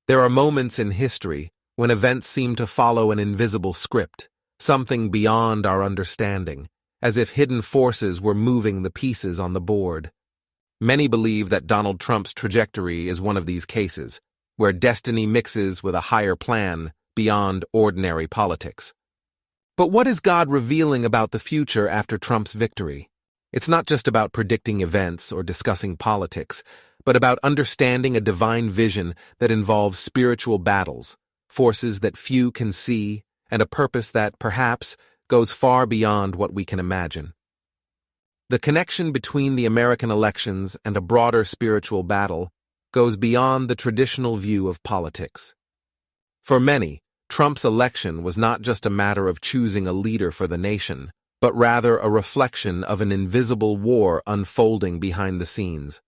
There are moments in history when events seem to follow an invisible script, something beyond our understanding, as if hidden forces were moving the pieces on the board. Many believe that Donald Trump's trajectory is one of these cases, where destiny mixes with a higher plan beyond ordinary politics. But what is God revealing about the future after Trump's victory? It's not just about predicting events or discussing politics, but about understanding a divine vision that involves spiritual battles, forces that few can see, and a purpose that, perhaps, goes far beyond what we can imagine. The connection between the American elections and a broader spiritual battle goes beyond the traditional view of politics. For many, Trump's election was not just a matter of choosing a leader for the nation, but rather a reflection of an invisible war unfolding behind the scenes.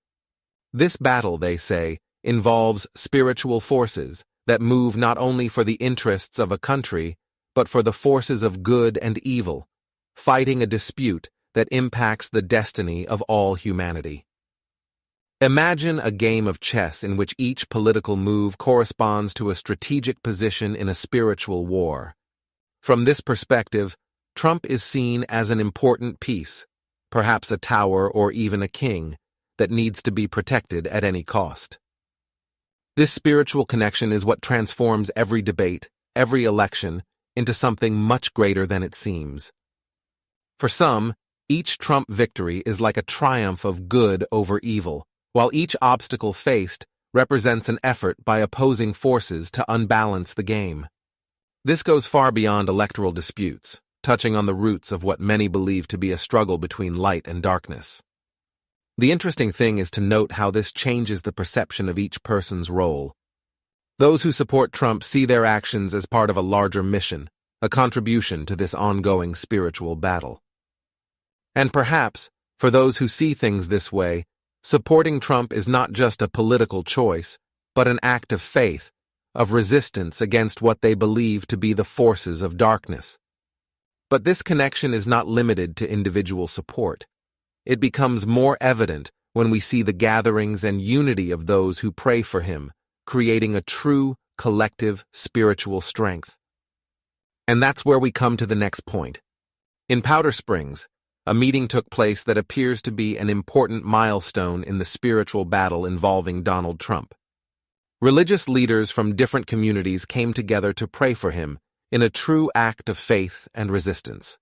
This battle, they say, involves spiritual forces that move not only for the interests of a country, but for the forces of good and evil, fighting a dispute that impacts the destiny of all humanity. Imagine a game of chess in which each political move corresponds to a strategic position in a spiritual war. From this perspective, Trump is seen as an important piece, perhaps a tower or even a king, that needs to be protected at any cost. This spiritual connection is what transforms every debate, every election, into something much greater than it seems. For some, each Trump victory is like a triumph of good over evil, while each obstacle faced represents an effort by opposing forces to unbalance the game. This goes far beyond electoral disputes, touching on the roots of what many believe to be a struggle between light and darkness. The interesting thing is to note how this changes the perception of each person's role. Those who support Trump see their actions as part of a larger mission, a contribution to this ongoing spiritual battle. And perhaps, for those who see things this way, supporting Trump is not just a political choice, but an act of faith, of resistance against what they believe to be the forces of darkness. But this connection is not limited to individual support. It becomes more evident when we see the gatherings and unity of those who pray for him, creating a true, collective, spiritual strength. And that's where we come to the next point. In Powder Springs, a meeting took place that appears to be an important milestone in the spiritual battle involving Donald Trump. Religious leaders from different communities came together to pray for him in a true act of faith and resistance.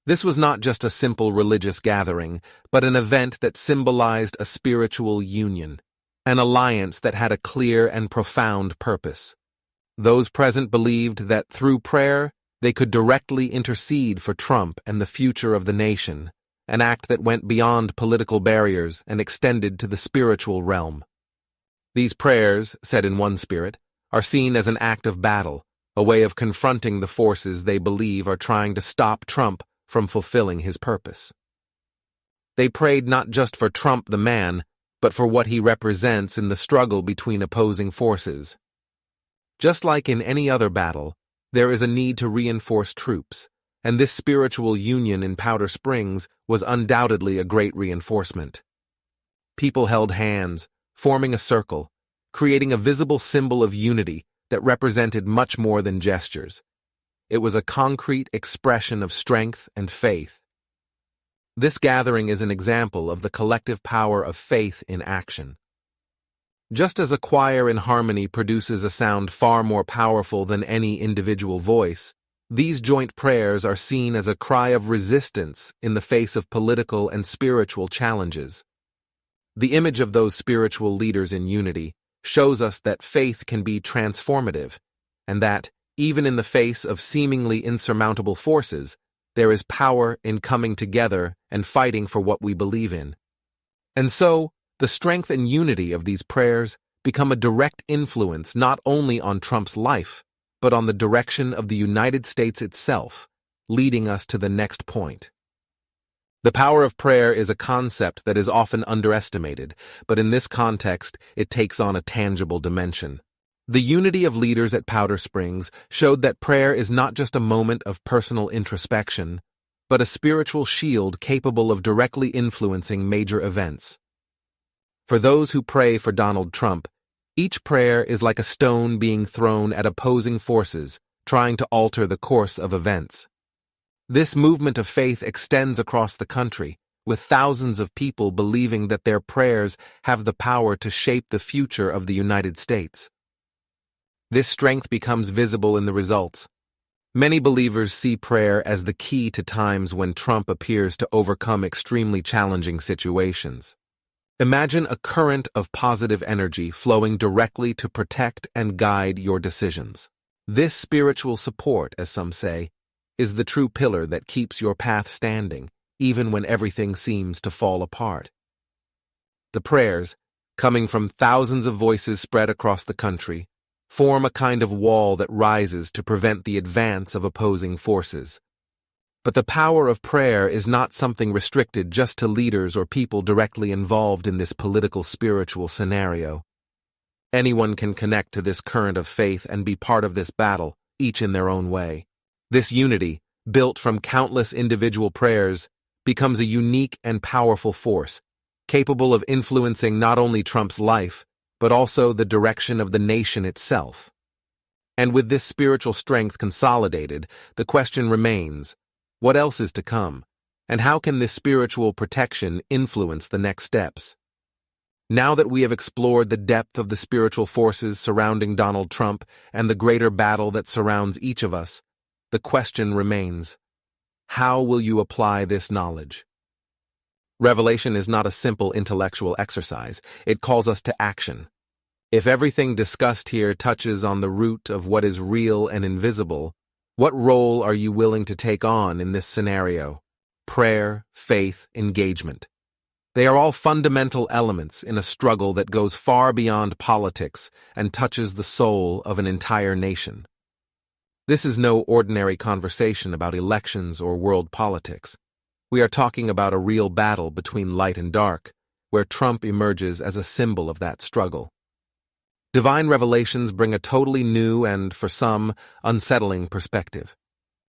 This was not just a simple religious gathering, but an event that symbolized a spiritual union, an alliance that had a clear and profound purpose. Those present believed that through prayer, they could directly intercede for Trump and the future of the nation, an act that went beyond political barriers and extended to the spiritual realm. These prayers, said in one spirit, are seen as an act of battle, a way of confronting the forces they believe are trying to stop Trump from fulfilling his purpose. They prayed not just for Trump the man, but for what he represents in the struggle between opposing forces. Just like in any other battle, there is a need to reinforce troops, and this spiritual union in Powder Springs was undoubtedly a great reinforcement. People held hands, forming a circle, creating a visible symbol of unity that represented much more than gestures. It was a concrete expression of strength and faith. This gathering is an example of the collective power of faith in action. Just as a choir in harmony produces a sound far more powerful than any individual voice, these joint prayers are seen as a cry of resistance in the face of political and spiritual challenges. The image of those spiritual leaders in unity shows us that faith can be transformative, and that, even in the face of seemingly insurmountable forces, there is power in coming together and fighting for what we believe in. And so, the strength and unity of these prayers become a direct influence not only on Trump's life, but on the direction of the United States itself, leading us to the next point. The power of prayer is a concept that is often underestimated, but in this context, it takes on a tangible dimension. The unity of leaders at Powder Springs showed that prayer is not just a moment of personal introspection, but a spiritual shield capable of directly influencing major events. For those who pray for Donald Trump, Each prayer is like a stone being thrown at opposing forces, trying to alter the course of events. This movement of faith extends across the country, with thousands of people believing that their prayers have the power to shape the future of the United States. This strength becomes visible in the results. Many believers see prayer as the key to times when Trump appears to overcome extremely challenging situations. Imagine a current of positive energy flowing directly to protect and guide your decisions. This spiritual support, as some say, is the true pillar that keeps your path standing, even when everything seems to fall apart. The prayers, coming from thousands of voices spread across the country, form a kind of wall that rises to prevent the advance of opposing forces. But the power of prayer is not something restricted just to leaders or people directly involved in this political spiritual scenario. Anyone can connect to this current of faith and be part of this battle, each in their own way. This unity, built from countless individual prayers, becomes a unique and powerful force, capable of influencing not only Trump's life, but also the direction of the nation itself. And with this spiritual strength consolidated, the question remains, what else is to come, and how can this spiritual protection influence the next steps? Now that we have explored the depth of the spiritual forces surrounding Donald Trump and the greater battle that surrounds each of us, the question remains, how will you apply this knowledge? Revelation is not a simple intellectual exercise. It calls us to action. If everything discussed here touches on the root of what is real and invisible, what role are you willing to take on in this scenario? Prayer, faith, engagement. They are all fundamental elements in a struggle that goes far beyond politics and touches the soul of an entire nation. This is no ordinary conversation about elections or world politics. We are talking about a real battle between light and dark, where Trump emerges as a symbol of that struggle. Divine revelations bring a totally new and, for some, unsettling perspective.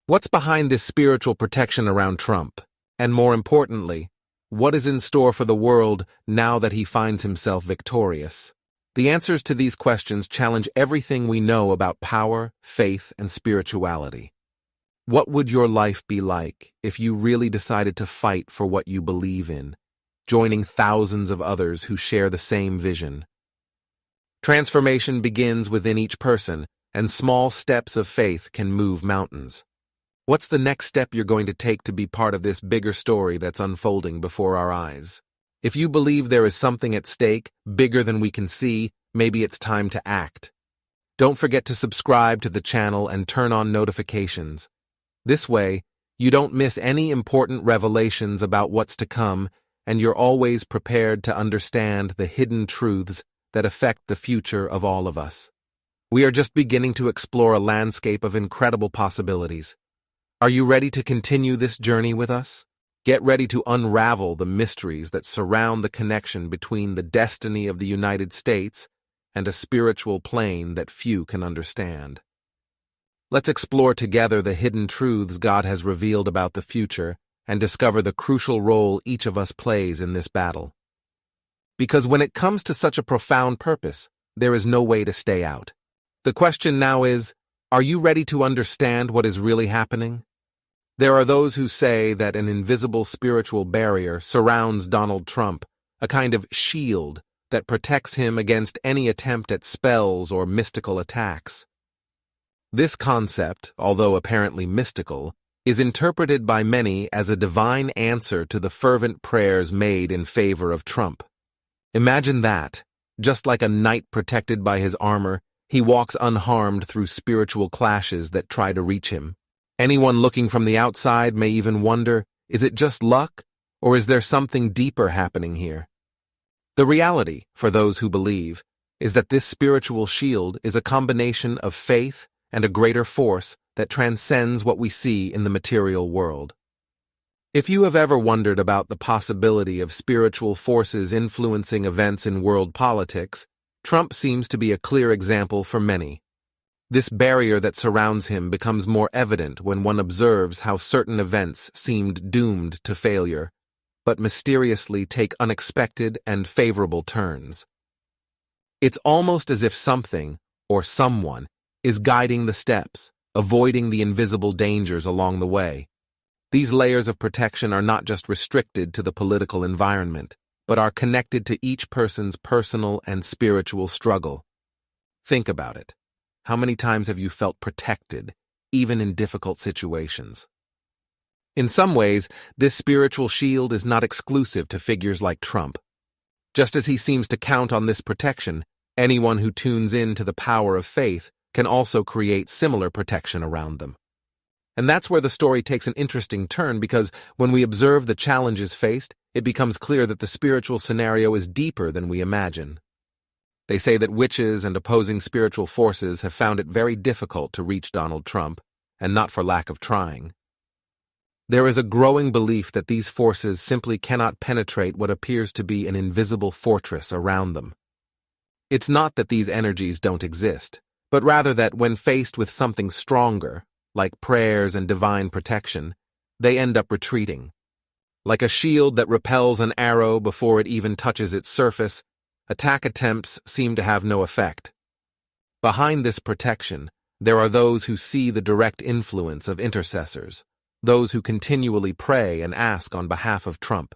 What's behind this spiritual protection around Trump? And more importantly, what is in store for the world now that he finds himself victorious? The answers to these questions challenge everything we know about power, faith, and spirituality. What would your life be like if you really decided to fight for what you believe in, joining thousands of others who share the same vision? Transformation begins within each person, and small steps of faith can move mountains. What's the next step you're going to take to be part of this bigger story that's unfolding before our eyes? If you believe there is something at stake, bigger than we can see, maybe it's time to act. Don't forget to subscribe to the channel and turn on notifications. This way, you don't miss any important revelations about what's to come, and you're always prepared to understand the hidden truths that affect the future of all of us. We are just beginning to explore a landscape of incredible possibilities. Are you ready to continue this journey with us? Get ready to unravel the mysteries that surround the connection between the destiny of the United States and a spiritual plane that few can understand. Let's explore together the hidden truths God has revealed about the future and discover the crucial role each of us plays in this battle. Because when it comes to such a profound purpose, there is no way to stay out. The question now is, are you ready to understand what is really happening? There are those who say that an invisible spiritual barrier surrounds Donald Trump, a kind of shield that protects him against any attempt at spells or mystical attacks. This concept, although apparently mystical, is interpreted by many as a divine answer to the fervent prayers made in favor of Trump. Imagine that, just like a knight protected by his armor, he walks unharmed through spiritual clashes that try to reach him. Anyone looking from the outside may even wonder, is it just luck, or is there something deeper happening here? The reality, for those who believe, is that this spiritual shield is a combination of faith and a greater force that transcends what we see in the material world. If you have ever wondered about the possibility of spiritual forces influencing events in world politics, Trump seems to be a clear example for many. This barrier that surrounds him becomes more evident when one observes how certain events seemed doomed to failure, but mysteriously take unexpected and favorable turns. It's almost as if something, or someone, is guiding the steps, avoiding the invisible dangers along the way. These layers of protection are not just restricted to the political environment, but are connected to each person's personal and spiritual struggle. Think about it. How many times have you felt protected, even in difficult situations? In some ways, this spiritual shield is not exclusive to figures like Trump. Just as he seems to count on this protection, anyone who tunes in to the power of faith can also create similar protection around them. And that's where the story takes an interesting turn, because when we observe the challenges faced, it becomes clear that the spiritual scenario is deeper than we imagine. They say that witches and opposing spiritual forces have found it very difficult to reach Donald Trump, and not for lack of trying. There is a growing belief that these forces simply cannot penetrate what appears to be an invisible fortress around them. It's not that these energies don't exist, but rather that when faced with something stronger, like prayers and divine protection, they end up retreating. Like a shield that repels an arrow before it even touches its surface, attack attempts seem to have no effect. Behind this protection, there are those who see the direct influence of intercessors, those who continually pray and ask on behalf of Trump.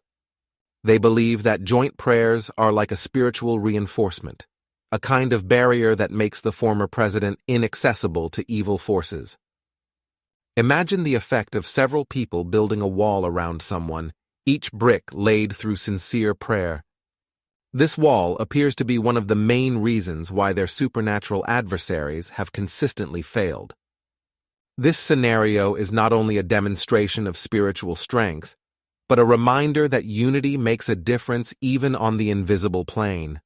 They believe that joint prayers are like a spiritual reinforcement, a kind of barrier that makes the former president inaccessible to evil forces. Imagine the effect of several people building a wall around someone, each brick laid through sincere prayer. This wall appears to be one of the main reasons why their supernatural adversaries have consistently failed. This scenario is not only a demonstration of spiritual strength, but a reminder that unity makes a difference even on the invisible plane.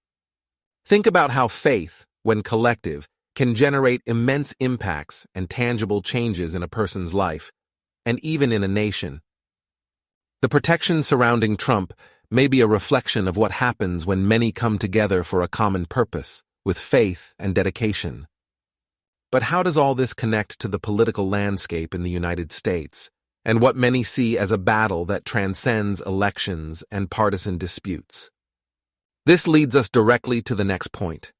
Think about how faith, when collective, can generate immense impacts and tangible changes in a person's life, and even in a nation. The protection surrounding Trump may be a reflection of what happens when many come together for a common purpose, with faith and dedication. But how does all this connect to the political landscape in the United States, and what many see as a battle that transcends elections and partisan disputes? This leads us directly to the next point.